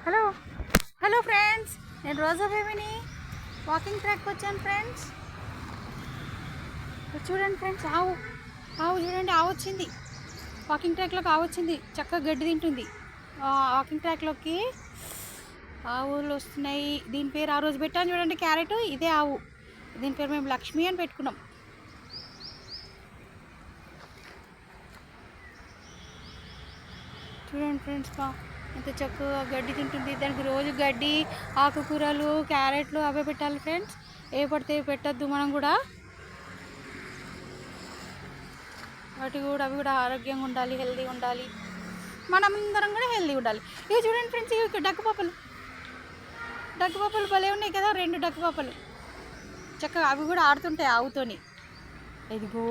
Hello hello friends, నేను రోజా బేబీని. Walking track వచ్చాను ఫ్రెండ్స్. చూడండి ఫ్రెండ్స్, ఆవు ఆవు చూడండి, ఆవు వచ్చింది. వాకింగ్ ట్రాక్లోకి ఆవు వచ్చింది, చక్కగా గడ్డి తింటుంది. వాకింగ్ ట్రాక్లోకి ఆవులు వస్తున్నాయి. దీని పేరు ఆ రోజు పెట్టాను చూడండి, క్యారెట్. ఇదే ఆవు. దీని పేరు మేము లక్ష్మి అని పెట్టుకున్నాం. చూడండి ఫ్రెండ్స్, ఎంత చక్కగా గడ్డి తింటుంది. దానికి రోజు గడ్డి, ఆకుకూరలు, క్యారెట్లు అవే పెట్టాలి ఫ్రెండ్స్. ఏ పడితే పెట్టద్దు. మనం కూడా అవి కూడా ఆరోగ్యంగా ఉండాలి, హెల్తీగా ఉండాలి. మనమందరం కూడా హెల్తీగా ఉండాలి. ఇవి చూడండి ఫ్రెండ్స్, ఇవి డక్కుపాపలు భలే ఉన్నాయి కదా. 2 డక్కుపాపలు చక్కగా అవి కూడా ఆడుతుంటాయి ఆవుతోని. ఇదిగో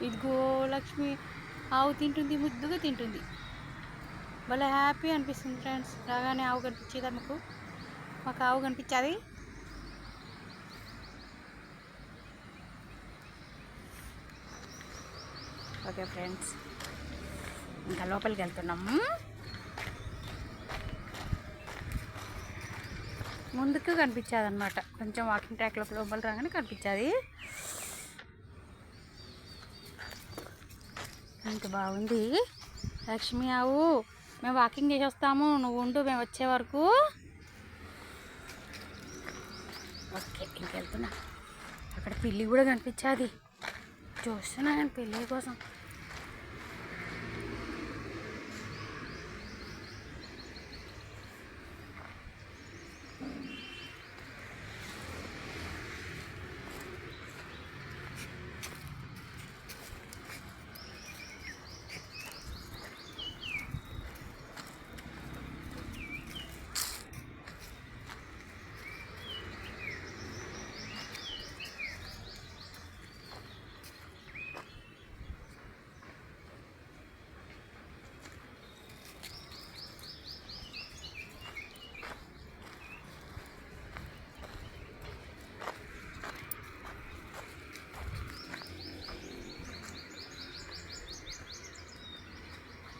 ఇదిగో లక్ష్మి ఆవు తింటుంది, ముద్దుగా తింటుంది. భలే హ్యాపీ అనిపిస్తుంది ఫ్రెండ్స్. రాగానే ఆవు కనిపించేదా మాకు ఆవు కనిపించేది. ఓకే ఫ్రెండ్స్, ఇంకా లోపలికి వెళ్తున్నాము. ముందుకు కనిపించేది అనమాట. కొంచెం వాకింగ్ ట్రాక్లో లోపల రాగానే కనిపించేది. ఎంత బాగుంది లక్ష్మి ఆవు. మేము వాకింగ్ చేసి వస్తాము, నువ్వు ఉండు మేము వచ్చే వరకు. ఓకే, ఇంకెళ్తున్నా. అక్కడ పిల్లి కూడా కనిపించేది. చూస్తున్నా నేను పిల్లి కోసం.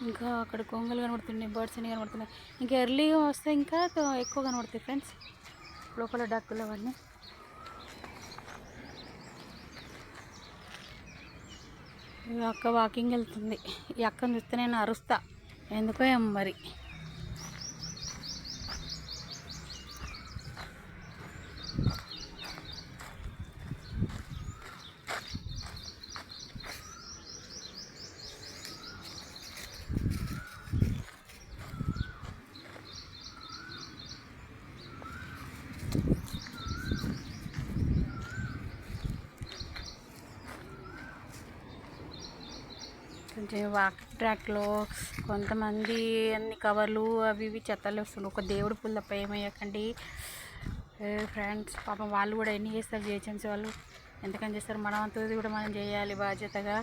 ఇంకా అక్కడ కొంగలు కనబడుతున్నాయి, బర్డ్స్ అన్ని కనబడుతున్నాయి. ఇంకా ఎర్లీగా వస్తే ఇంకా ఎక్కువ కనబడతాయి ఫ్రెండ్స్. లోపల డక్కులు అవన్నీ. ఈ అక్క వాకింగ్ వెళ్తుంది. ఈ అక్కను చూస్తే నేను అరుస్తా, ఎందుకో ఏమో మరి. కొంచెం వాకింగ్ ట్రాక్లో కొంతమంది అన్ని కవర్లు అవి ఇవి చెత్తలు వస్తుంది. ఒక దేవుడి పూలు తప్ప ఏమయ్యకండి ఫ్రెండ్స్. పాపం వాళ్ళు కూడా ఎన్ని చేస్తారు, జిహెచ్ఎంసీ వాళ్ళు ఎంతకని చేస్తారు. మనం అంతది కూడా మనం చేయాలి బాధ్యతగా.